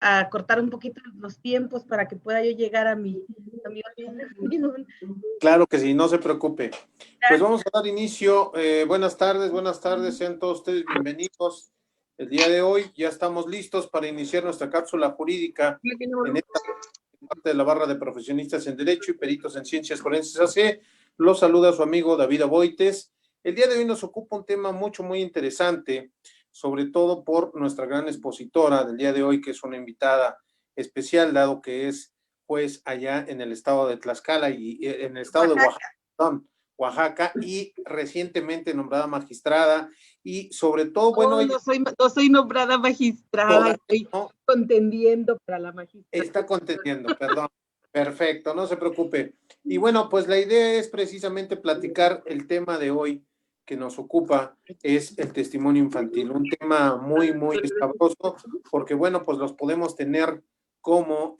a cortar un poquito los tiempos para que pueda yo llegar a mi reunión. Claro que sí, no se preocupe. Pues vamos a dar inicio. Buenas tardes, sean todos ustedes bienvenidos. El día de hoy ya estamos listos para iniciar nuestra cápsula jurídica en esta parte de la barra de profesionistas en Derecho y peritos en Ciencias Forenses AC. Los saluda su amigo David Aboites. El día de hoy nos ocupa un tema muy interesante, sobre todo por nuestra gran expositora del día de hoy, que es una invitada especial, dado que es juez allá en el estado de Tlaxcala y en el estado de Oaxaca, y recientemente nombrada magistrada, y sobre todo, bueno, no soy nombrada magistrada, estoy contendiendo para la magistrada. Está contendiendo, perdón. Perfecto, no se preocupe. Y bueno, pues la idea es precisamente platicar el tema de hoy que nos ocupa, es el testimonio infantil, un tema muy sabroso, porque bueno, pues los podemos tener como,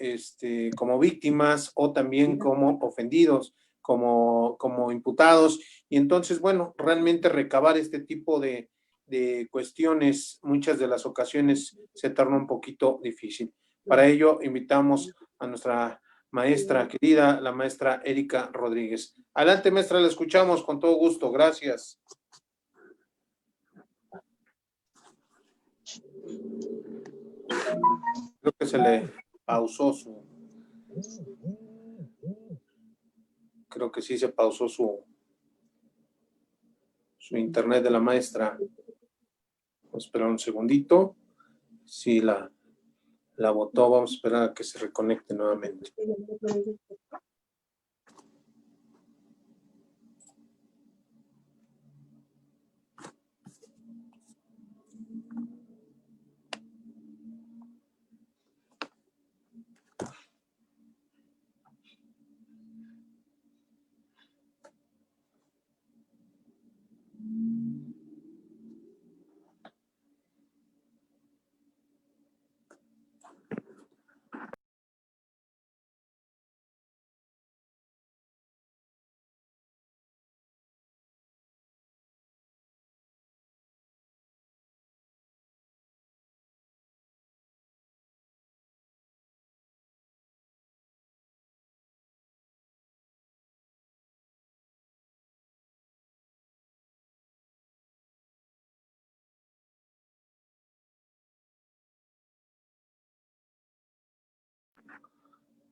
como víctimas o también como ofendidos, como imputados, y entonces, bueno, realmente recabar este tipo de cuestiones, muchas de las ocasiones se torna un poquito difícil. Para ello, invitamos a nuestra maestra querida, la maestra Erika Rodríguez. Adelante, maestra, la escuchamos con todo gusto. Gracias. Creo que se le pausó su... Creo que sí se pausó su internet de la maestra. Vamos a esperar un segundito. Sí, la botó. Vamos a esperar a que se reconecte nuevamente.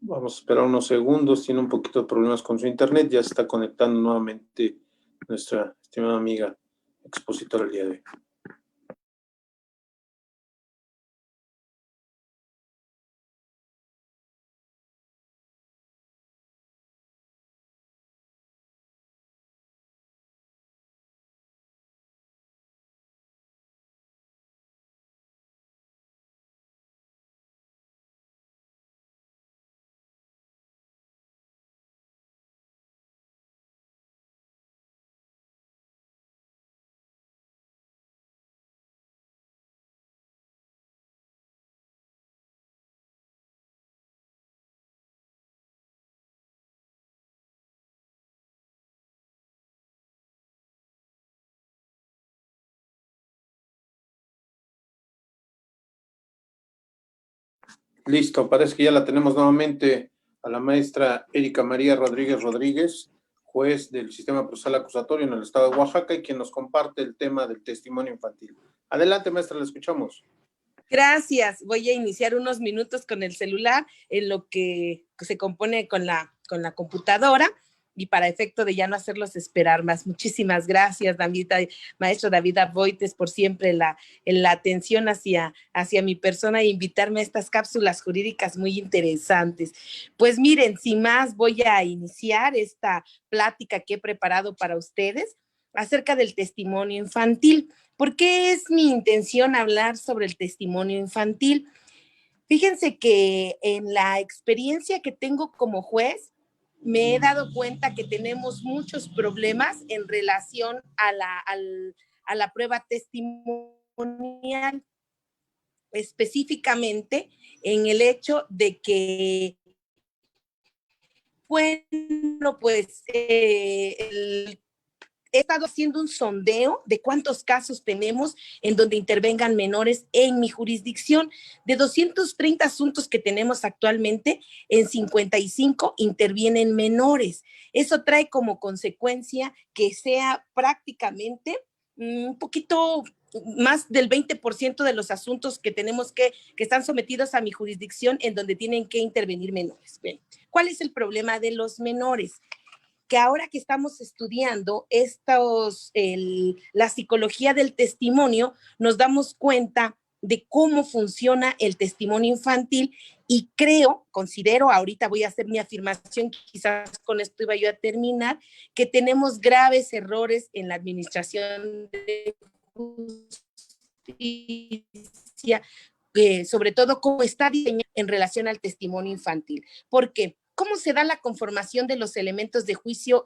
Vamos a esperar unos segundos, tiene un poquito de problemas con su internet, ya se está conectando nuevamente nuestra estimada amiga expositora el día de hoy. Listo, parece que ya la tenemos nuevamente a la maestra Erika María Rodríguez, juez del Sistema Procesal Acusatorio en el estado de Oaxaca y quien nos comparte el tema del testimonio infantil. Adelante, maestra, la escuchamos. Gracias. Voy a iniciar unos minutos con el celular en lo que se compone con la computadora y para efecto de ya no hacerlos esperar más. Muchísimas gracias, maestro David Aboites, por siempre la atención hacia mi persona e invitarme a estas cápsulas jurídicas muy interesantes. Pues miren, sin más, voy a iniciar esta plática que he preparado para ustedes acerca del testimonio infantil. ¿Por qué es mi intención hablar sobre el testimonio infantil? Fíjense que en la experiencia que tengo como juez, me he dado cuenta que tenemos muchos problemas en relación a la prueba testimonial, específicamente en el hecho de que, bueno, pues he estado haciendo un sondeo de cuántos casos tenemos en donde intervengan menores en mi jurisdicción. De 230 asuntos que tenemos actualmente, en 55 intervienen menores. Eso trae como consecuencia que sea prácticamente un poquito más del 20% de los asuntos que tenemos que están sometidos a mi jurisdicción en donde tienen que intervenir menores. Bien, ¿cuál es el problema de los menores? Que ahora que estamos estudiando la psicología del testimonio, nos damos cuenta de cómo funciona el testimonio infantil y considero, ahorita voy a hacer mi afirmación, quizás con esto iba yo a terminar, que tenemos graves errores en la administración de justicia, sobre todo cómo está diseñado en relación al testimonio infantil. ¿Por qué? ¿Cómo se da la conformación de los elementos de juicio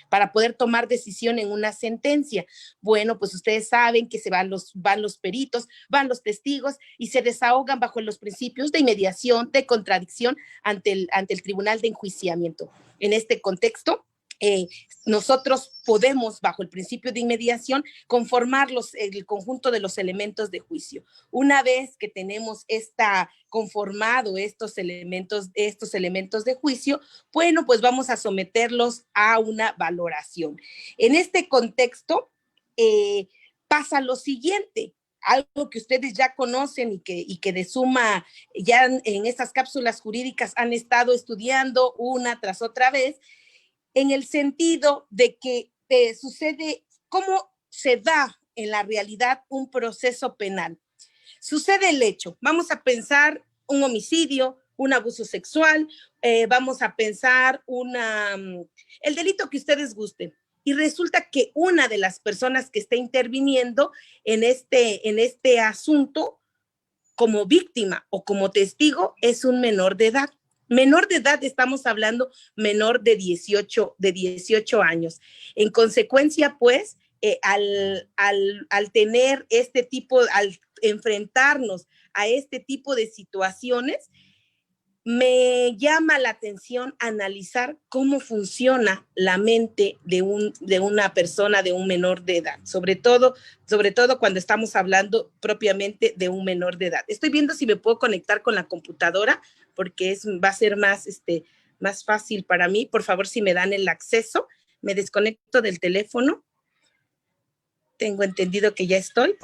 para poder tomar decisión en una sentencia? Bueno, pues ustedes saben que van los peritos, van los testigos y se desahogan bajo los principios de inmediación, de contradicción ante el tribunal de enjuiciamiento. En este contexto, nosotros podemos, bajo el principio de inmediación, conformar el conjunto de los elementos de juicio. Una vez que tenemos conformado estos elementos de juicio, bueno, pues vamos a someterlos a una valoración. En este contexto, pasa lo siguiente, algo que ustedes ya conocen y que de suma ya en estas cápsulas jurídicas han estado estudiando una tras otra vez, en el sentido de que sucede, ¿cómo se da en la realidad un proceso penal? Sucede el hecho, vamos a pensar un homicidio, un abuso sexual, vamos a pensar el delito que ustedes gusten. Y resulta que una de las personas que está interviniendo en este asunto como víctima o como testigo es un menor de edad. Menor de edad, estamos hablando menor de 18 años. En consecuencia, pues, al tener al enfrentarnos a este tipo de situaciones, me llama la atención analizar cómo funciona la mente de una persona, de un menor de edad, sobre todo cuando estamos hablando propiamente de un menor de edad. Estoy viendo si me puedo conectar con la computadora, porque va a ser más fácil para mí. Por favor, si me dan el acceso, me desconecto del teléfono. Tengo entendido que ya estoy.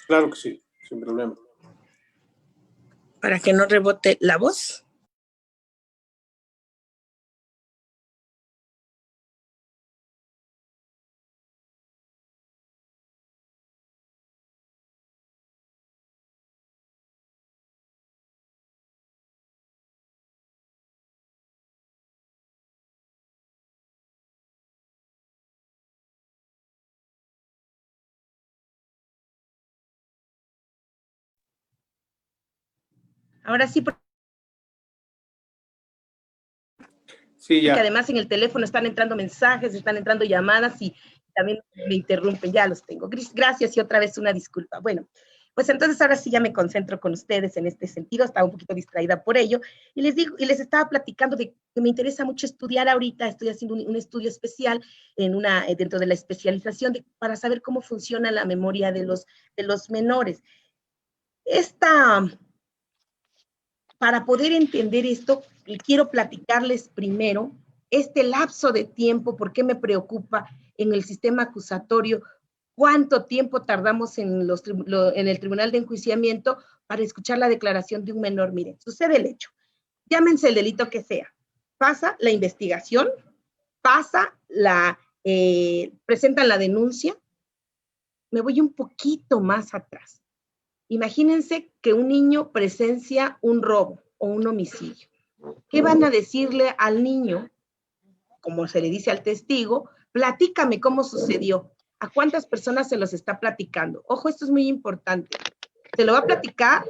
Claro que sí, sin problema. Para que no rebote la voz. Ahora sí, sí, ya. Porque además en el teléfono están entrando mensajes, están entrando llamadas y también me interrumpen, ya los tengo. Gracias y otra vez una disculpa. Bueno, pues entonces ahora sí ya me concentro con ustedes en este sentido, estaba un poquito distraída por ello, y les estaba platicando de que me interesa mucho estudiar ahorita, estoy haciendo un estudio especial dentro de la especialización para saber cómo funciona la memoria de los menores. Para poder entender esto, quiero platicarles primero este lapso de tiempo, por qué me preocupa en el sistema acusatorio, cuánto tiempo tardamos en el Tribunal de Enjuiciamiento para escuchar la declaración de un menor. Miren, sucede el hecho, llámense el delito que sea, pasa la investigación, presentan la denuncia, me voy un poquito más atrás. Imagínense que un niño presencia un robo o un homicidio. ¿Qué van a decirle al niño? Como se le dice al testigo, platícame cómo sucedió. ¿A cuántas personas se los está platicando? Ojo, esto es muy importante. Se lo va a platicar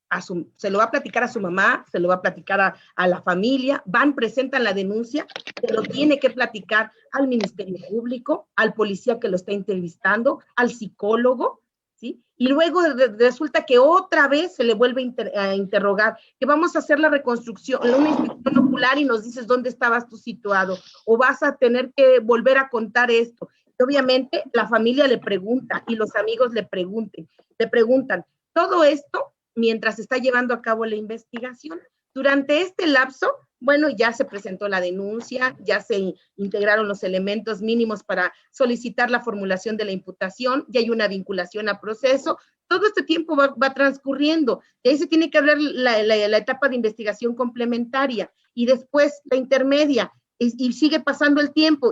a su mamá, se lo va a platicar a la familia, presentan la denuncia, se lo tiene que platicar al Ministerio Público, al policía que lo está entrevistando, al psicólogo. ¿sí? Y luego resulta que otra vez se le vuelve a interrogar, que vamos a hacer la reconstrucción, una inspección ocular y nos dices dónde estabas tú situado, o vas a tener que volver a contar esto. Y obviamente la familia le pregunta y los amigos le preguntan, todo esto mientras se está llevando a cabo la investigación. Durante este lapso, bueno, ya se presentó la denuncia, ya se integraron los elementos mínimos para solicitar la formulación de la imputación, ya hay una vinculación a proceso. Todo este tiempo va transcurriendo. De ahí se tiene que hablar la etapa de investigación complementaria y después la intermedia. Y sigue pasando el tiempo,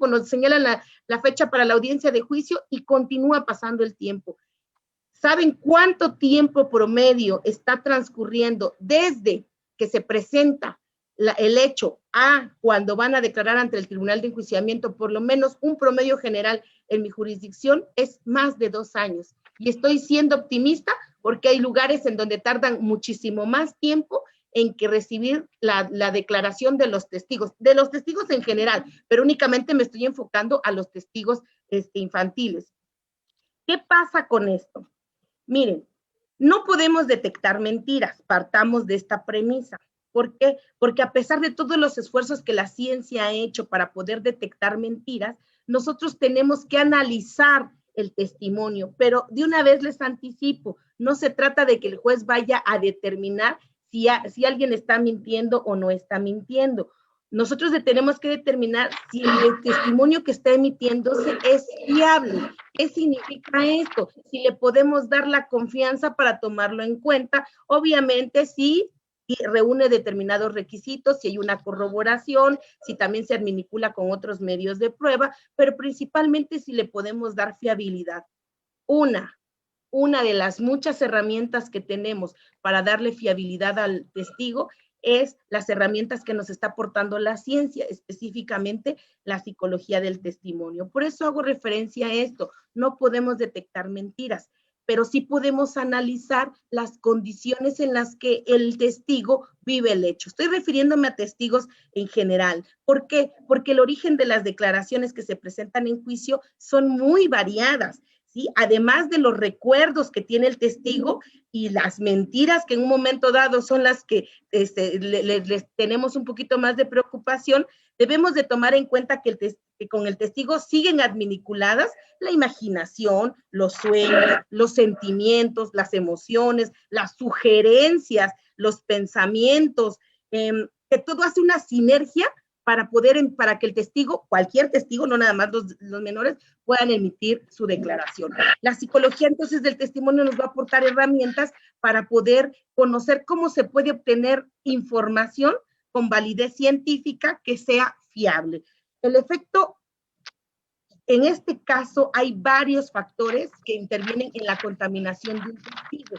nos señalan la fecha para la audiencia de juicio y continúa pasando el tiempo. ¿Saben cuánto tiempo promedio está transcurriendo desde que se presenta el hecho a cuando van a declarar ante el Tribunal de Enjuiciamiento? Por lo menos un promedio general en mi jurisdicción es más de 2 años. Y estoy siendo optimista porque hay lugares en donde tardan muchísimo más tiempo en que recibir la declaración de los testigos en general, pero únicamente me estoy enfocando a los testigos infantiles. ¿Qué pasa con esto? Miren, no podemos detectar mentiras, partamos de esta premisa. ¿Por qué? Porque a pesar de todos los esfuerzos que la ciencia ha hecho para poder detectar mentiras, nosotros tenemos que analizar el testimonio, pero de una vez les anticipo, no se trata de que el juez vaya a determinar si alguien está mintiendo o no está mintiendo. Nosotros tenemos que determinar si el testimonio que está emitiéndose es fiable. ¿Qué significa esto? Si le podemos dar la confianza para tomarlo en cuenta, obviamente si reúne determinados requisitos, si hay una corroboración, si también se adminicula con otros medios de prueba, pero principalmente si le podemos dar fiabilidad. Una de las muchas herramientas que tenemos para darle fiabilidad al testigo es las herramientas que nos está aportando la ciencia, específicamente la psicología del testimonio. Por eso hago referencia a esto. No podemos detectar mentiras, pero sí podemos analizar las condiciones en las que el testigo vive el hecho. Estoy refiriéndome a testigos en general. ¿Por qué? Porque el origen de las declaraciones que se presentan en juicio son muy variadas, ¿sí? Además de los recuerdos que tiene el testigo y las mentiras que en un momento dado son las que les tenemos un poquito más de preocupación, debemos de tomar en cuenta que con el testigo siguen adminiculadas la imaginación, los sueños, los sentimientos, las emociones, las sugerencias, los pensamientos, que todo hace una sinergia para que el testigo, cualquier testigo, no nada más los menores, puedan emitir su declaración. La psicología entonces del testimonio nos va a aportar herramientas para poder conocer cómo se puede obtener información con validez científica que sea fiable. El efecto, en este caso, hay varios factores que intervienen en la contaminación de un testigo.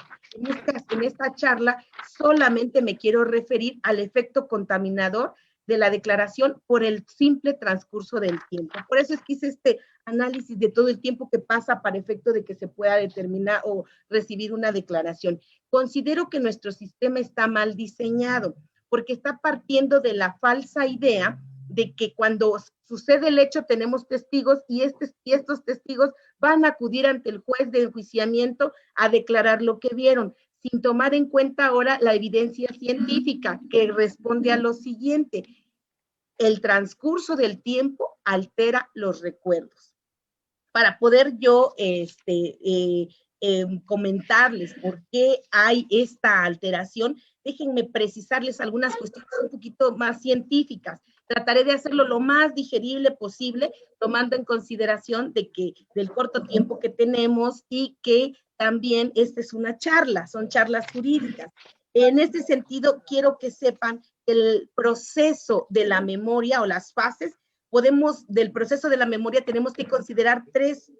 En esta charla solamente me quiero referir al efecto contaminador de la declaración por el simple transcurso del tiempo. Por eso es que hice este análisis de todo el tiempo que pasa para efecto de que se pueda determinar o recibir una declaración. Considero que nuestro sistema está mal diseñado porque está partiendo de la falsa idea de que cuando sucede el hecho tenemos testigos y estos testigos van a acudir ante el juez de enjuiciamiento a declarar lo que vieron, sin tomar en cuenta ahora la evidencia científica que responde a lo siguiente: el transcurso del tiempo altera los recuerdos. Para poder yo comentarles por qué hay esta alteración, déjenme precisarles algunas cuestiones un poquito más científicas. Trataré de hacerlo lo más digerible posible, tomando en consideración del corto tiempo que tenemos y que también esta es una charla, son charlas jurídicas. En este sentido, quiero que sepan que el proceso de la memoria o las fases, del proceso de la memoria tenemos que considerar tres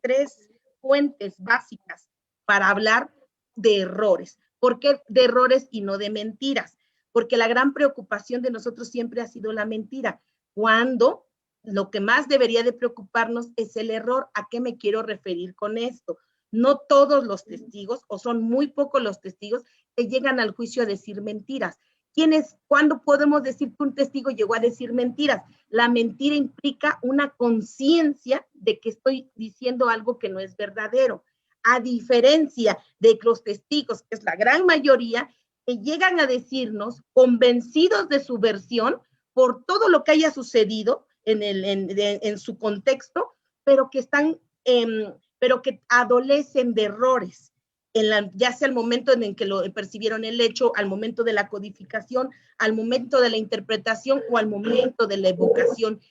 fuentes básicas para hablar de errores. ¿Por qué de errores y no de mentiras? Porque la gran preocupación de nosotros siempre ha sido la mentira, cuando lo que más debería de preocuparnos es el error. ¿A qué me quiero referir con esto? No todos los testigos, o son muy pocos los testigos, que llegan al juicio a decir mentiras. ¿Cuándo podemos decir que un testigo llegó a decir mentiras? La mentira implica una conciencia de que estoy diciendo algo que no es verdadero. a diferencia de los testigos, que es la gran mayoría, que llegan a decirnos, convencidos de su versión, por todo lo que haya sucedido en su contexto, pero que pero que adolecen de errores, ya sea el momento en el que lo percibieron el hecho, al momento de la codificación, al momento de la interpretación o al momento de la evocación.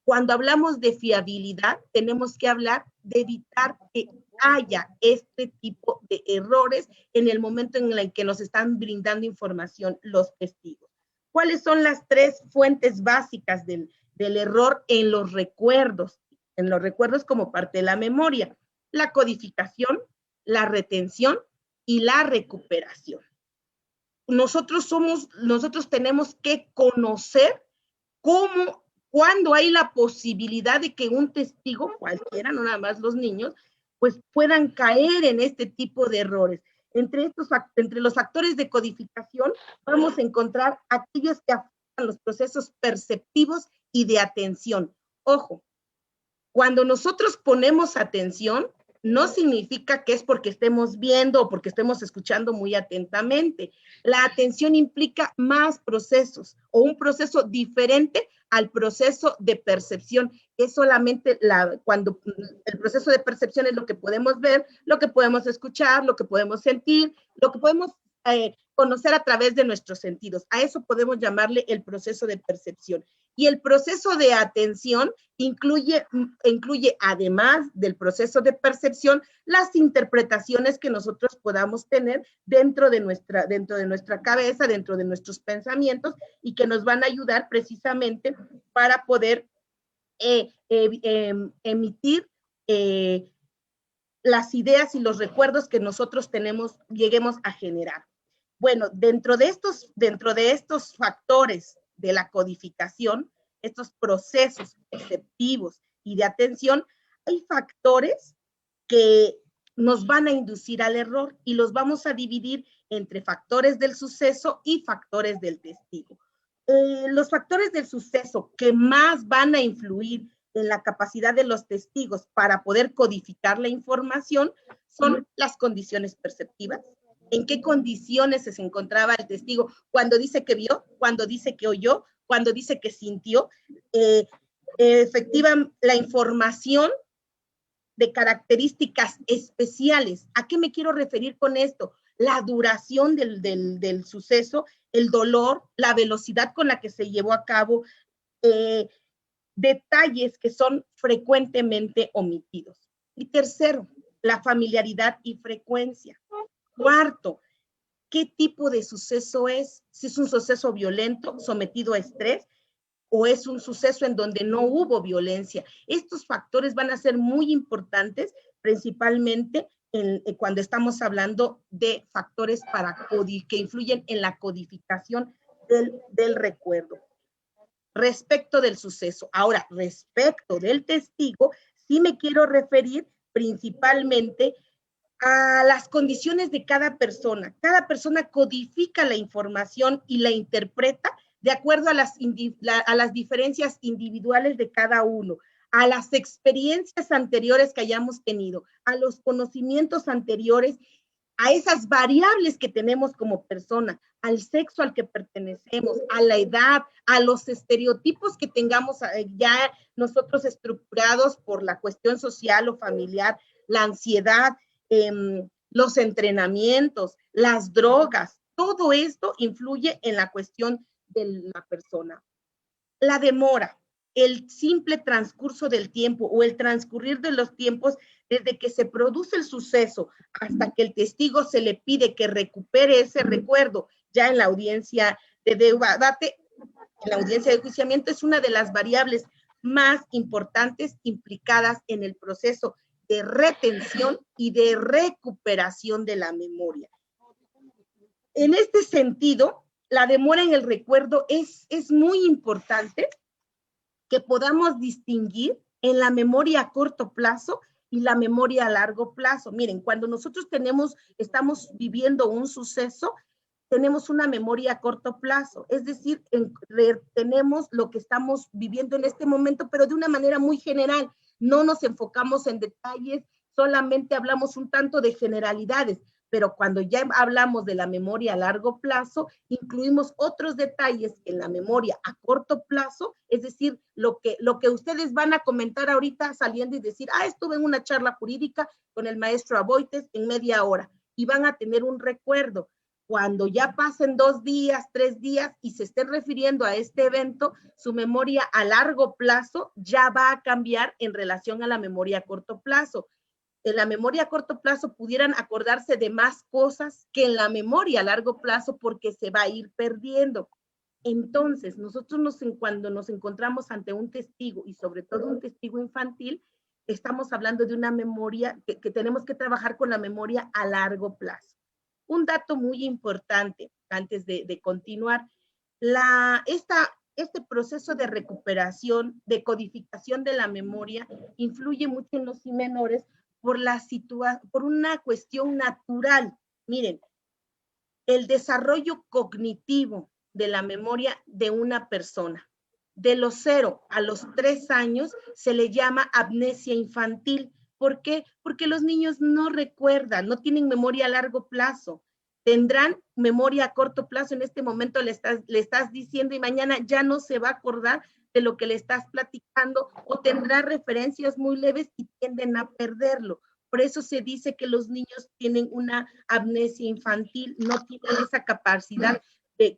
Cuando hablamos de fiabilidad, tenemos que hablar de evitar que haya este tipo de errores en el momento en el que nos están brindando información los testigos. ¿Cuáles son las 3 fuentes básicas del error en los recuerdos? En los recuerdos como parte de la memoria: la codificación, la retención y la recuperación. Nosotros tenemos que conocer cuando hay la posibilidad de que un testigo, cualquiera, no nada más los niños, pues puedan caer en este tipo de errores. Entre los factores de codificación vamos a encontrar aquellos que afectan los procesos perceptivos y de atención. Ojo, cuando nosotros ponemos atención, no significa que es porque estemos viendo o porque estemos escuchando muy atentamente. La atención implica más procesos o un proceso diferente al proceso de percepción. Es solamente cuando el proceso de percepción es lo que podemos ver, lo que podemos escuchar, lo que podemos sentir, lo que podemos conocer a través de nuestros sentidos. A eso podemos llamarle el proceso de percepción. Y el proceso de atención incluye, además del proceso de percepción, las interpretaciones que nosotros podamos tener dentro de nuestra cabeza, dentro de nuestros pensamientos, y que nos van a ayudar precisamente para poder emitir las ideas y los recuerdos que nosotros lleguemos a generar. Bueno, dentro de estos factores de la codificación, estos procesos perceptivos y de atención, hay factores que nos van a inducir al error y los vamos a dividir entre factores del suceso y factores del testigo. Los factores del suceso que más van a influir en la capacidad de los testigos para poder codificar la información son las condiciones perceptivas. ¿En qué condiciones se encontraba el testigo cuando dice que vio, cuando dice que oyó, cuando dice que sintió? Efectivamente, la información de características especiales. ¿A qué me quiero referir con esto? La duración del suceso, el dolor, la velocidad con la que se llevó a cabo, detalles que son frecuentemente omitidos. Y tercero, la familiaridad y frecuencia. Cuarto, ¿qué tipo de suceso es? Si es un suceso violento, sometido a estrés, o es un suceso en donde no hubo violencia. Estos factores van a ser muy importantes, principalmente cuando estamos hablando de factores que influyen en la codificación del recuerdo. Respecto del suceso. Ahora, respecto del testigo, sí me quiero referir principalmente a las condiciones de cada persona. Cada persona codifica la información y la interpreta de acuerdo a las diferencias individuales de cada uno, a las experiencias anteriores que hayamos tenido, a los conocimientos anteriores, a esas variables que tenemos como persona, al sexo al que pertenecemos, a la edad, a los estereotipos que tengamos ya nosotros estructurados por la cuestión social o familiar, la ansiedad, los entrenamientos, las drogas. Todo esto influye en la cuestión de la persona. La demora, el simple transcurso del tiempo o el transcurrir de los tiempos desde que se produce el suceso hasta que el testigo se le pide que recupere ese recuerdo ya en la audiencia de debate, en la audiencia de enjuiciamiento, es una de las variables más importantes implicadas en el proceso de retención y de recuperación de la memoria. En este sentido, la demora en el recuerdo es muy importante que podamos distinguir en la memoria a corto plazo y la memoria a largo plazo. Miren, cuando nosotros estamos viviendo un suceso, tenemos una memoria a corto plazo, es decir, tenemos lo que estamos viviendo en este momento, pero de una manera muy general. No nos enfocamos en detalles solamente hablamos un tanto de generalidades, pero cuando ya hablamos de la memoria a largo plazo, incluimos otros detalles en la memoria a corto plazo, es decir, lo que ustedes van a comentar ahorita saliendo y decir, estuve en una charla jurídica con el maestro Aboites en media hora, y van a tener un recuerdo. Cuando ya pasen 2 días, 3 días y se estén refiriendo a este evento, su memoria a largo plazo ya va a cambiar en relación a la memoria a corto plazo. En la memoria a corto plazo pudieran acordarse de más cosas que en la memoria a largo plazo porque se va a ir perdiendo. Entonces, nosotros cuando nos encontramos ante un testigo y sobre todo un testigo infantil, estamos hablando de una memoria que tenemos que trabajar con la memoria a largo plazo. Un dato muy importante antes de continuar, este proceso de recuperación, de codificación de la memoria, influye mucho en los menores por una cuestión natural. Miren, el desarrollo cognitivo de la memoria de una persona, de los 0 a los 3 años, se le llama amnesia infantil. ¿Por qué? Porque los niños no recuerdan, no tienen memoria a largo plazo. Tendrán memoria a corto plazo. En este momento le estás diciendo y mañana ya no se va a acordar de lo que le estás platicando, o tendrá referencias muy leves y tienden a perderlo. Por eso se dice que los niños tienen una amnesia infantil, no tienen esa capacidad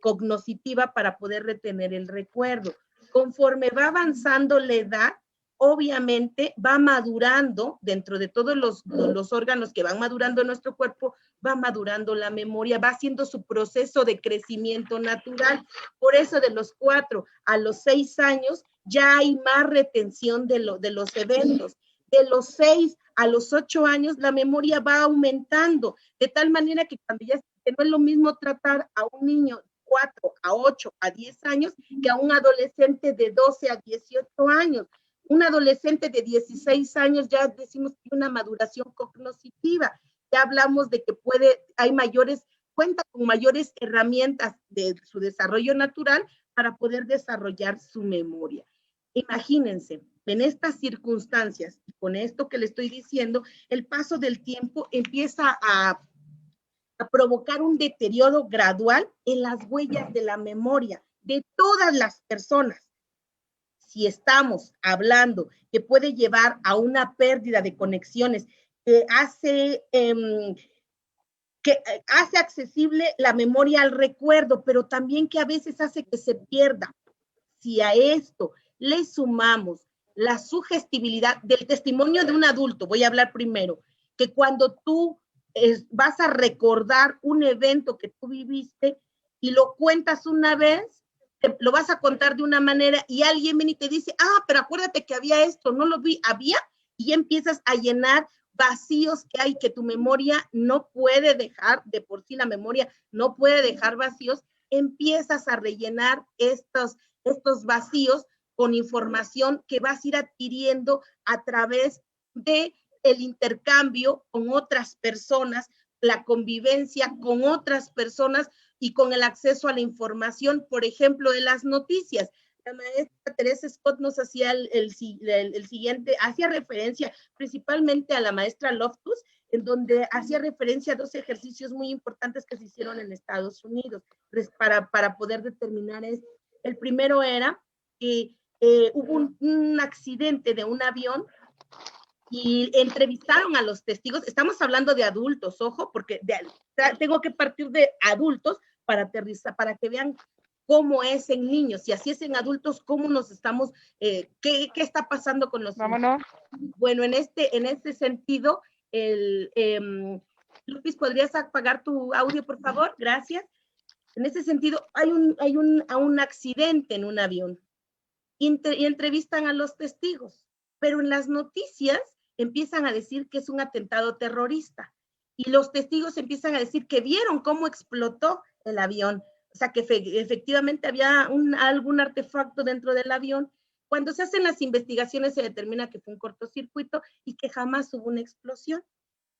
cognitiva para poder retener el recuerdo. Conforme va avanzando la edad, obviamente va madurando, dentro de todos los órganos que van madurando en nuestro cuerpo, va madurando la memoria, va haciendo su proceso de crecimiento natural. Por eso de los 4 a los 6 años ya hay más retención de los eventos. De los 6 a los 8 años la memoria va aumentando, de tal manera que cuando ya que no es lo mismo tratar a un niño 4 a 8 a 10 años que a un adolescente de 12 a 18 años. Un adolescente de 16 años ya decimos que hay una maduración cognitiva. Ya hablamos de que cuenta con mayores herramientas de su desarrollo natural para poder desarrollar su memoria. Imagínense, en estas circunstancias, con esto que le estoy diciendo, el paso del tiempo empieza a provocar un deterioro gradual en las huellas de la memoria de todas las personas. Si estamos hablando que puede llevar a una pérdida de conexiones, que hace accesible la memoria al recuerdo, pero también que a veces hace que se pierda. Si a esto le sumamos la sugestibilidad del testimonio de un adulto, voy a hablar primero, que cuando tú vas a recordar un evento que tú viviste y lo cuentas una vez, lo vas a contar de una manera y alguien viene y te dice, pero acuérdate que había esto, no lo vi, había, y empiezas a llenar vacíos que hay, que tu memoria no puede dejar, de por sí la memoria no puede dejar vacíos, empiezas a rellenar estos vacíos con información que vas a ir adquiriendo a través de el intercambio con otras personas, la convivencia con otras personas y con el acceso a la información, por ejemplo, de las noticias. La maestra Teresa Scott nos hacía el siguiente, hacía referencia principalmente a la maestra Loftus, en donde hacía referencia a 2 ejercicios muy importantes que se hicieron en Estados Unidos para poder determinar esto. El primero era que hubo un accidente de un avión y entrevistaron a los testigos. Estamos hablando de adultos, ojo, porque tengo que partir de adultos para aterrizar, para que vean cómo es en niños, y así es en adultos, cómo nos estamos, qué está pasando con los Vámonos. niños. Bueno, en este sentido, Lupis, ¿podrías apagar tu audio, por favor? Gracias. En ese sentido, hay un accidente en un avión y entrevistan a los testigos, pero en las noticias empiezan a decir que es un atentado terrorista y los testigos empiezan a decir que vieron cómo explotó el avión, o sea que efectivamente había algún artefacto dentro del avión. Cuando se hacen las investigaciones se determina que fue un cortocircuito y que jamás hubo una explosión.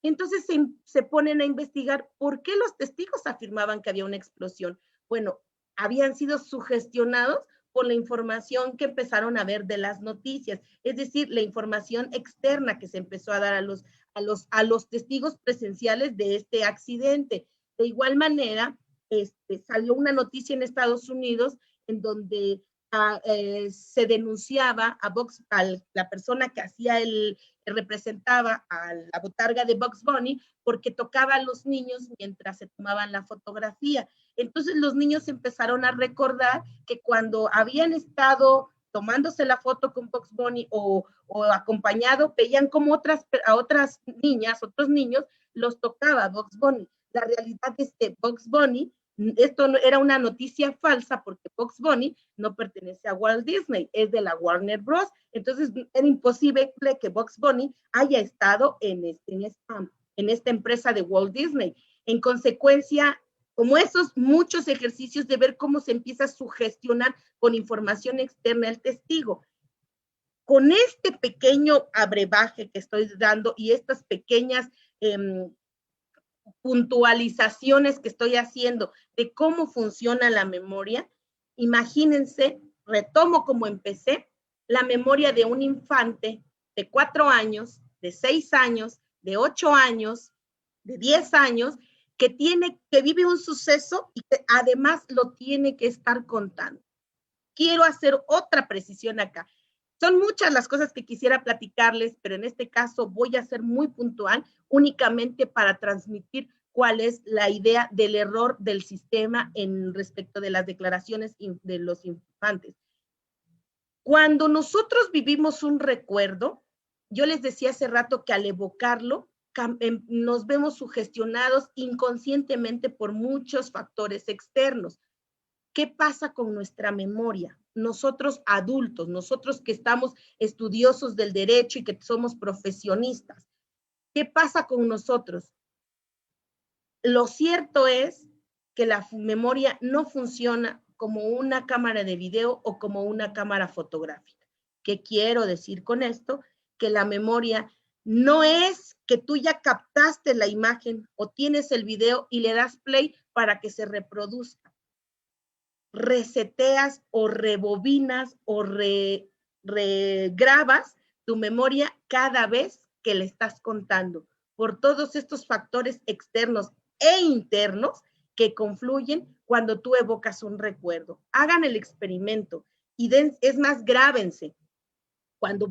Entonces se ponen a investigar por qué los testigos afirmaban que había una explosión. Bueno, habían sido sugestionados por la información que empezaron a ver de las noticias, es decir, la información externa que se empezó a dar a los testigos presenciales de este accidente. De igual manera, salió una noticia en Estados Unidos en donde se denunciaba a la persona que representaba a la botarga de Bugs Bunny porque tocaba a los niños mientras se tomaban la fotografía. Entonces los niños empezaron a recordar que cuando habían estado tomándose la foto con Bugs Bunny o acompañado, veían como a otras niñas, otros niños, los tocaba Bugs Bunny. La realidad es que Bugs Bunny, esto era una noticia falsa porque Bugs Bunny no pertenece a Walt Disney, es de la Warner Bros. Entonces era imposible que Bugs Bunny haya estado en esta empresa de Walt Disney. En consecuencia, como esos muchos ejercicios de ver cómo se empieza a sugestionar con información externa el testigo. Con este pequeño abrevaje que estoy dando y estas pequeñas puntualizaciones que estoy haciendo de cómo funciona la memoria, imagínense, retomo como empecé, la memoria de un infante de 4 años, de 6 años, de 8 años, de 10 años, que vive un suceso y que además lo tiene que estar contando. Quiero hacer otra precisión acá. Son muchas las cosas que quisiera platicarles, pero en este caso voy a ser muy puntual, únicamente para transmitir cuál es la idea del error del sistema en respecto de las declaraciones de los infantes. Cuando nosotros vivimos un recuerdo, yo les decía hace rato que al evocarlo, nos vemos sugestionados inconscientemente por muchos factores externos. ¿Qué pasa con nuestra memoria? Nosotros adultos, nosotros que estamos estudiosos del derecho y que somos profesionistas, ¿qué pasa con nosotros? Lo cierto es que la memoria no funciona como una cámara de video o como una cámara fotográfica. ¿Qué quiero decir con esto? Que la memoria no es que tú ya captaste la imagen o tienes el video y le das play para que se reproduzca. Reseteas o rebobinas o regrabas tu memoria cada vez que le estás contando por todos estos factores externos e internos que confluyen cuando tú evocas un recuerdo. Hagan el experimento y es más, grábense. Cuando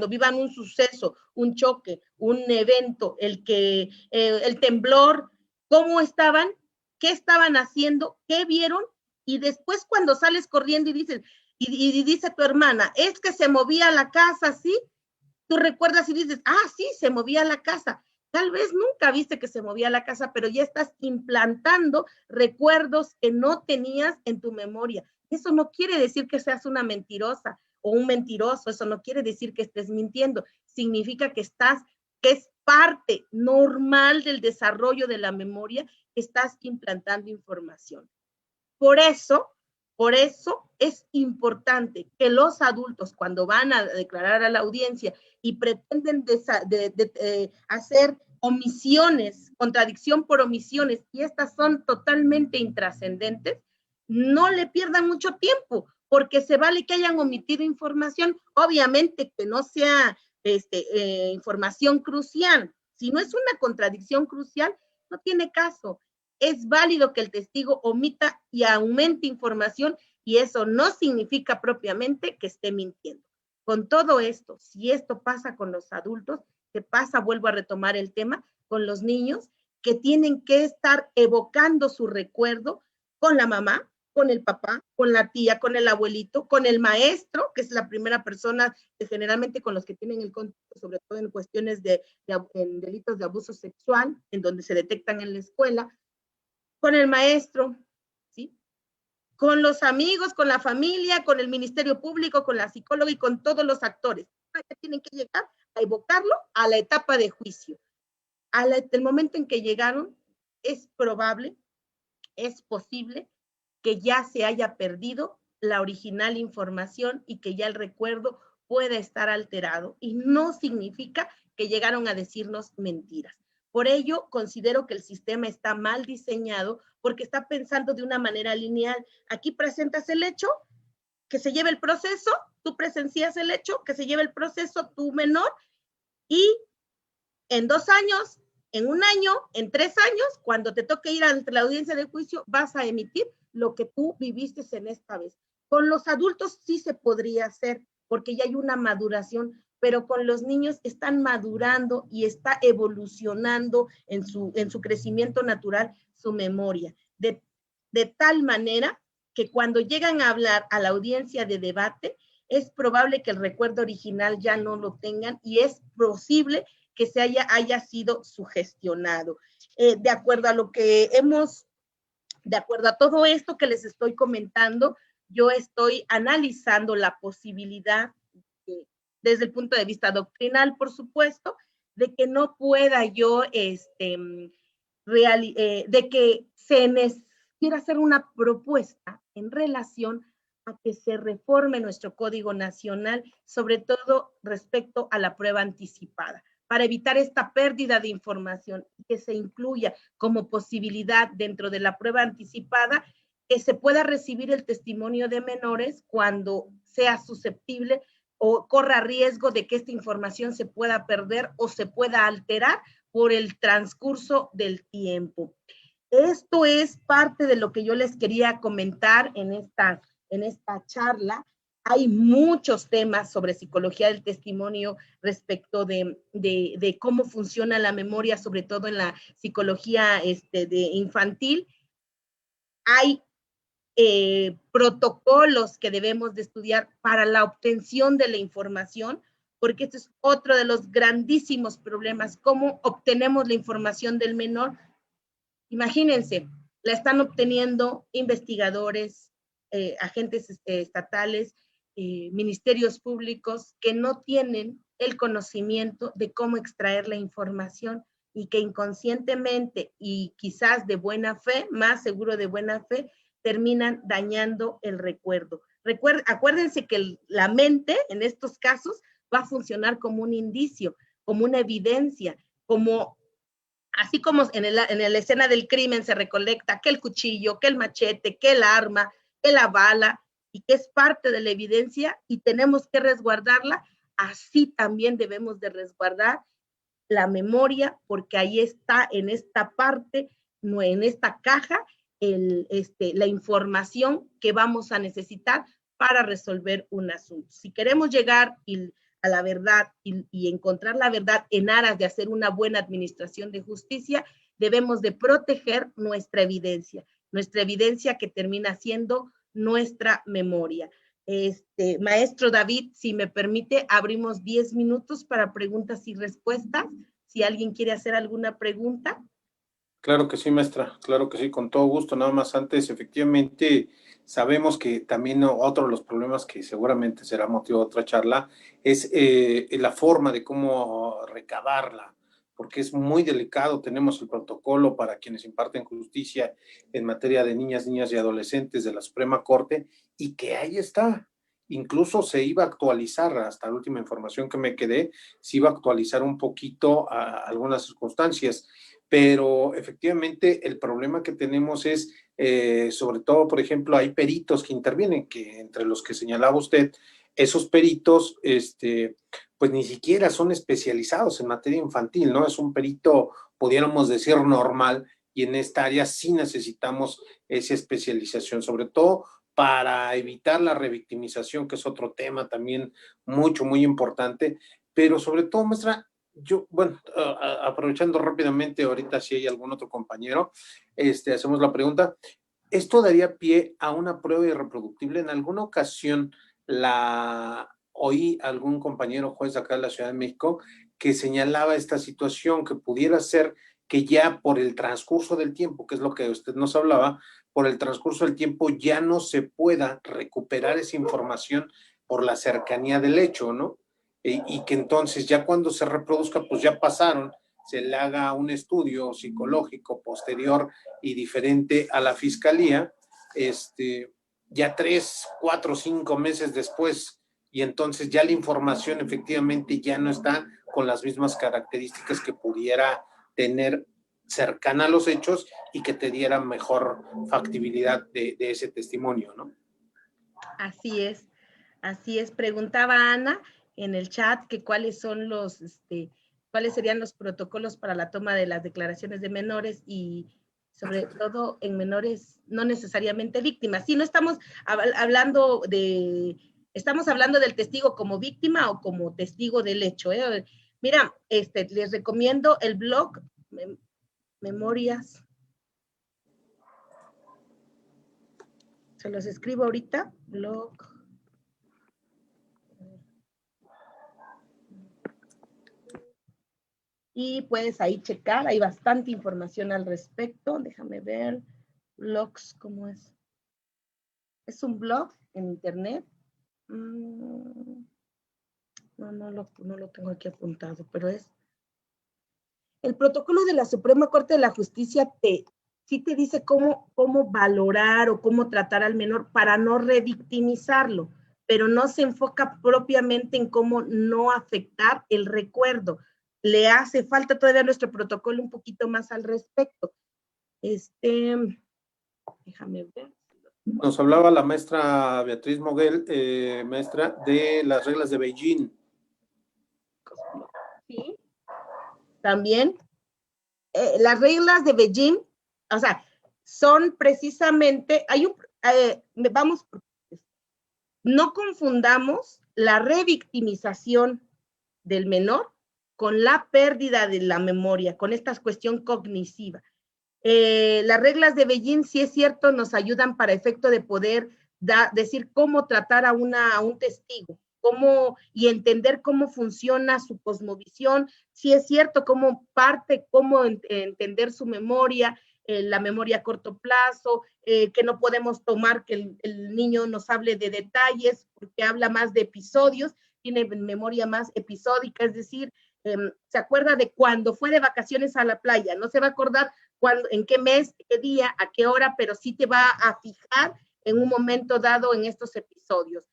vivan un suceso, un choque, un evento, el temblor, cómo estaban, qué estaban haciendo, qué vieron, y después cuando sales corriendo y dices, y dice tu hermana, es que se movía la casa, ¿sí? Tú recuerdas y dices, sí, se movía la casa. Tal vez nunca viste que se movía la casa, pero ya estás implantando recuerdos que no tenías en tu memoria. Eso no quiere decir que seas una mentirosa o un mentiroso, eso no quiere decir que estés mintiendo, significa que es parte normal del desarrollo de la memoria, que estás implantando información. Por eso es importante que los adultos, cuando van a declarar a la audiencia y pretenden hacer omisiones, contradicción por omisiones, y estas son totalmente intrascendentes, no le pierdan mucho tiempo, porque se vale que hayan omitido información, obviamente que no sea información crucial. Si no es una contradicción crucial, no tiene caso. Es válido que el testigo omita y aumente información, y eso no significa propiamente que esté mintiendo. Con todo esto, si esto pasa con los adultos, ¿qué pasa? Vuelvo a retomar el tema, con los niños que tienen que estar evocando su recuerdo con la mamá, con el papá, con la tía, con el abuelito, con el maestro, que es la primera persona que generalmente con los que tienen el contacto, sobre todo en cuestiones en delitos de abuso sexual, en donde se detectan en la escuela, con el maestro, ¿sí? Con los amigos, con la familia, con el Ministerio Público, con la psicóloga y con todos los actores. Tienen que llegar a evocarlo a la etapa de juicio. El momento en que llegaron, es probable, es posible que ya se haya perdido la original información y que ya el recuerdo pueda estar alterado. Y no significa que llegaron a decirnos mentiras. Por ello, considero que el sistema está mal diseñado porque está pensando de una manera lineal. Aquí presentas el hecho, que se lleve el proceso, tú presencias el hecho, que se lleve el proceso tu menor, y en 2 años, en 1 año, en 3 años, cuando te toque ir ante la audiencia de juicio, vas a emitir lo que tú viviste en esta vez. Con los adultos sí se podría hacer, porque ya hay una maduración, pero con los niños están madurando y está evolucionando en su crecimiento natural su memoria, de tal manera que cuando llegan a hablar a la audiencia de debate, es probable que el recuerdo original ya no lo tengan y es posible que se haya sido sugestionado. De acuerdo a lo que de acuerdo a todo esto que les estoy comentando, yo estoy analizando la posibilidad, desde el punto de vista doctrinal, por supuesto, de que no pueda yo, de que quiera hacer una propuesta en relación a que se reforme nuestro Código Nacional, sobre todo respecto a la prueba anticipada, para evitar esta pérdida de información, que se incluya como posibilidad dentro de la prueba anticipada que se pueda recibir el testimonio de menores cuando sea susceptible o corra riesgo de que esta información se pueda perder o se pueda alterar por el transcurso del tiempo. Esto es parte de lo que yo les quería comentar en esta charla. Hay muchos temas sobre psicología del testimonio respecto de cómo funciona la memoria, sobre todo en la psicología de infantil. Hay protocolos que debemos de estudiar para la obtención de la información, porque este es otro de los grandísimos problemas, cómo obtenemos la información del menor. Imagínense, la están obteniendo investigadores, agentes estatales, ministerios públicos que no tienen el conocimiento de cómo extraer la información y que inconscientemente y quizás de buena fe, más seguro de buena fe, terminan dañando el recuerdo. Acuérdense que la mente en estos casos va a funcionar como un indicio, como una evidencia, como así como en la escena del crimen se recolecta que el cuchillo, que el machete, que el arma, que la bala, y que es parte de la evidencia y tenemos que resguardarla, así también debemos de resguardar la memoria, porque ahí está en esta parte, en esta caja, la información que vamos a necesitar para resolver un asunto. Si queremos llegar a la verdad y encontrar la verdad en aras de hacer una buena administración de justicia, debemos de proteger nuestra evidencia que termina siendo nuestra memoria. Maestro David, si me permite, abrimos 10 minutos para preguntas y respuestas. Si alguien quiere hacer alguna pregunta. Claro que sí, maestra, claro que sí, con todo gusto. Nada más antes, efectivamente, sabemos que también otro de los problemas que seguramente será motivo de otra charla es la forma de cómo recabarla, porque es muy delicado. Tenemos el protocolo para quienes imparten justicia en materia de niñas y adolescentes de la Suprema Corte, y que ahí está. Incluso se iba a actualizar, hasta la última información que me quedé, se iba a actualizar un poquito a algunas circunstancias. Pero efectivamente el problema que tenemos es, sobre todo, por ejemplo, hay peritos que intervienen, que entre los que señalaba usted, esos peritos, pues ni siquiera son especializados en materia infantil, ¿no? Es un perito, pudiéramos decir, normal, y en esta área sí necesitamos esa especialización, sobre todo para evitar la revictimización, que es otro tema también muy importante, pero sobre todo, maestra, yo, bueno, aprovechando rápidamente, ahorita si hay algún otro compañero, hacemos la pregunta. ¿Esto daría pie a una prueba irreproductible? En alguna ocasión oí algún compañero juez acá de la Ciudad de México que señalaba esta situación, que pudiera ser que ya por el transcurso del tiempo, que es lo que usted nos hablaba, por el transcurso del tiempo ya no se pueda recuperar esa información por la cercanía del hecho, ¿no? Y que entonces ya cuando se reproduzca, pues ya pasaron, se le haga un estudio psicológico posterior y diferente a la fiscalía, ya 3, 4, 5 meses después, y entonces ya la información efectivamente ya no está con las mismas características que pudiera tener cercana a los hechos y que te diera mejor factibilidad de ese testimonio, ¿no? Así es, así es. Preguntaba Ana en el chat que cuáles son cuáles serían los protocolos para la toma de las declaraciones de menores y sobre todo en menores no necesariamente víctimas. Sí, no estamos estamos hablando del testigo como víctima o como testigo del hecho. Mira, les recomiendo el blog Memorias. Se los escribo ahorita, blog. Y puedes ahí checar, hay bastante información al respecto. Déjame ver, blogs, ¿cómo es? Es un blog en internet. No lo tengo aquí apuntado, pero es el protocolo de la Suprema Corte de la Justicia sí te dice cómo valorar o cómo tratar al menor para no revictimizarlo, pero no se enfoca propiamente en cómo no afectar el recuerdo. Le hace falta todavía nuestro protocolo un poquito más al respecto. Déjame ver. Nos hablaba la maestra Beatriz Moguel, maestra de las reglas de Beijing. Sí. También las reglas de Beijing, o sea, son precisamente, no confundamos la revictimización del menor con la pérdida de la memoria, con esta cuestión cognitiva. Las reglas de Beijing, sí es cierto, nos ayudan para efecto de poder decir cómo tratar a un testigo, y entender cómo funciona su cosmovisión, sí es cierto, cómo entender su memoria, la memoria a corto plazo, que no podemos tomar que el niño nos hable de detalles, porque habla más de episodios, tiene memoria más episódica, es decir, se acuerda de cuando fue de vacaciones a la playa, no se va a acordar en qué mes, qué día, a qué hora, pero sí te va a fijar en un momento dado en estos episodios.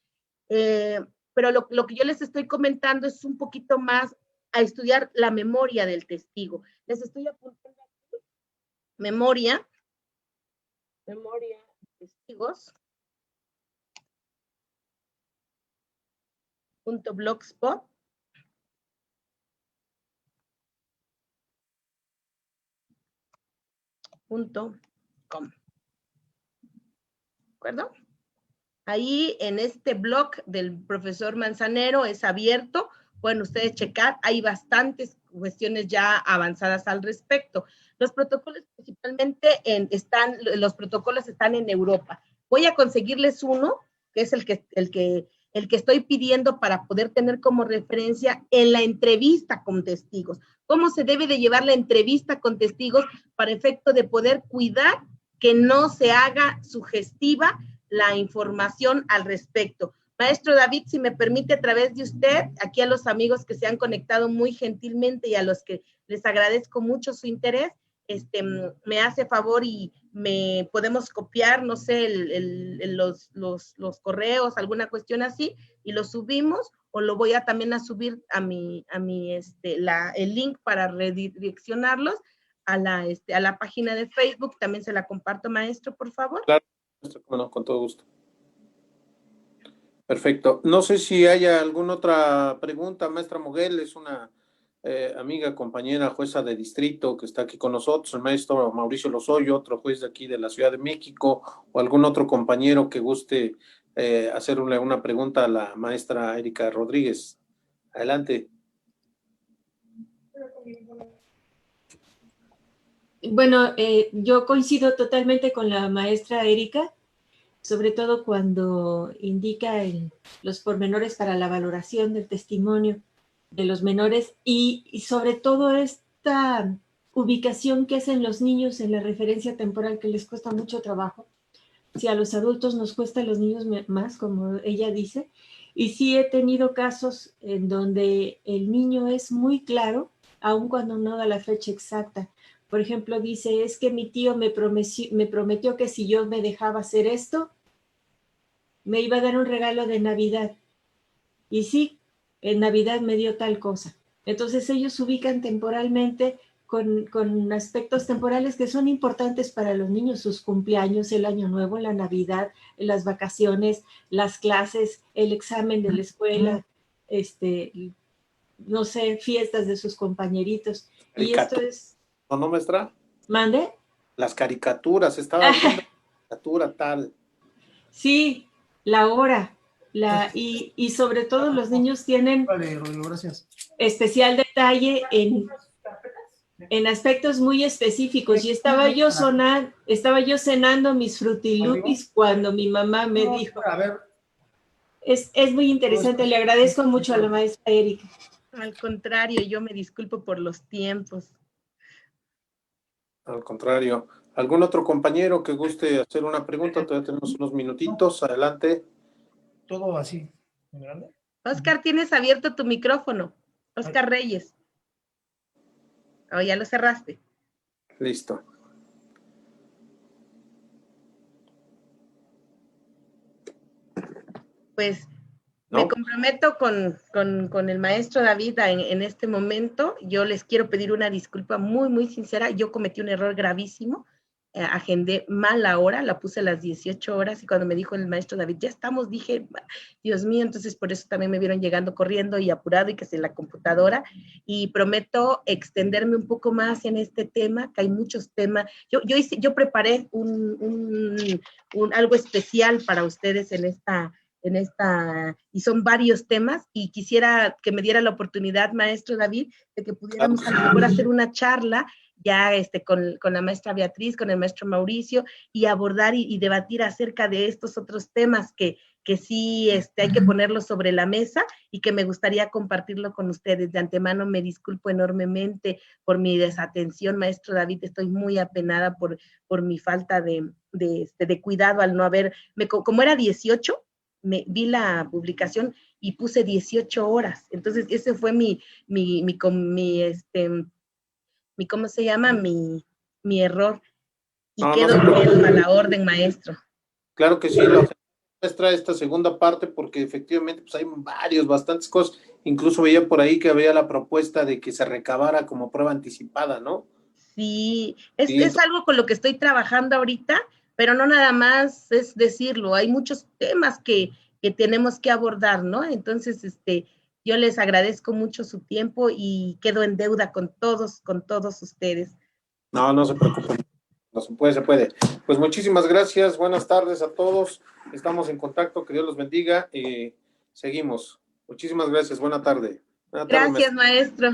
Pero lo que yo les estoy comentando es un poquito más a estudiar la memoria del testigo. Les estoy apuntando aquí, memoria de testigos, .blogspot.com. ¿De acuerdo? Ahí en este blog del profesor Manzanero es abierto, pueden ustedes checar, hay bastantes cuestiones ya avanzadas al respecto. Los protocolos principalmente los protocolos están en Europa. Voy a conseguirles uno, que es el que estoy pidiendo para poder tener como referencia en la entrevista con testigos. ¿Cómo se debe de llevar la entrevista con testigos para efecto de poder cuidar que no se haga sugestiva la información al respecto? Maestro David, si me permite, a través de usted, aquí a los amigos que se han conectado muy gentilmente y a los que les agradezco mucho su interés, me hace favor y podemos copiar, no sé, los correos, alguna cuestión así, y lo subimos, o lo voy también a subir el link para redireccionarlos a la página de Facebook. También se la comparto, maestro, por favor. Claro, bueno, con todo gusto. Perfecto. No sé si haya alguna otra pregunta, maestra Moguel, es una amiga, compañera, jueza de distrito que está aquí con nosotros, el maestro Mauricio Lozoyo, otro juez de aquí de la Ciudad de México, o algún otro compañero que guste hacerle una pregunta a la maestra Erika Rodríguez. Adelante. Bueno, yo coincido totalmente con la maestra Erika, sobre todo cuando indica los pormenores para la valoración del testimonio de los menores y sobre todo esta ubicación que hacen los niños en la referencia temporal, que les cuesta mucho trabajo. Si a los adultos nos cuesta, a los niños más, como ella dice. Y sí he tenido casos en donde el niño es muy claro, aun cuando no da la fecha exacta. Por ejemplo, dice, es que mi tío me prometió que si yo me dejaba hacer esto, me iba a dar un regalo de Navidad. Y sí, en Navidad me dio tal cosa. Entonces ellos ubican temporalmente con aspectos temporales que son importantes para los niños, sus cumpleaños, el Año Nuevo, la Navidad, las vacaciones, las clases, el examen de la escuela, no sé, fiestas de sus compañeritos. Y esto es... ¿No, maestra? ¿Mande? Las caricaturas, estaba viendo caricatura tal. Sí, la hora. Y sobre todo los niños tienen especial detalle en aspectos muy específicos. Y estaba yo cenando mis frutilupis cuando mi mamá me dijo, es muy interesante, le agradezco mucho a la maestra Erika. Al contrario, yo me disculpo por los tiempos. Al contrario. ¿Algún otro compañero que guste hacer una pregunta? Todavía tenemos unos minutitos. Adelante. Todo así, ¿en grande? Oscar, tienes abierto tu micrófono. Oscar Reyes. Oh, ya lo cerraste. Listo. Pues ¿No? me comprometo con el maestro David en este momento. Yo les quiero pedir una disculpa muy, muy sincera. Yo cometí un error gravísimo. Agendé mal la hora, la puse a las 18 horas y cuando me dijo el maestro David, ya estamos, dije, Dios mío, entonces por eso también me vieron llegando corriendo y apurado y que es en la computadora y prometo extenderme un poco más en este tema, que hay muchos temas. Yo preparé algo especial para ustedes en esta, y son varios temas, y quisiera que me diera la oportunidad, maestro David, de que pudiéramos a lo mejor hacer una charla ya con la maestra Beatriz, con el maestro Mauricio, y abordar y debatir acerca de estos otros temas que sí hay que ponerlos sobre la mesa y que me gustaría compartirlo con ustedes. De antemano me disculpo enormemente por mi desatención, maestro David, estoy muy apenada por mi falta de cuidado al no haber, como era 18, vi la publicación y puse 18 horas. Entonces, ese fue ¿cómo se llama? Mi error. Y No, quedo a la orden, maestro. Claro que sí, lo muestra esta segunda parte porque efectivamente pues hay bastantes cosas. Incluso veía por ahí que había la propuesta de que se recabara como prueba anticipada, ¿no? Sí, es algo con lo que estoy trabajando ahorita, pero no nada más es decirlo, hay muchos temas que tenemos que abordar, ¿no? Entonces, yo les agradezco mucho su tiempo y quedo en deuda con todos ustedes. No se preocupen. No se puede, se puede. Pues muchísimas gracias, buenas tardes a todos. Estamos en contacto, que Dios los bendiga. Seguimos. Muchísimas gracias, buena tarde. Gracias, maestro.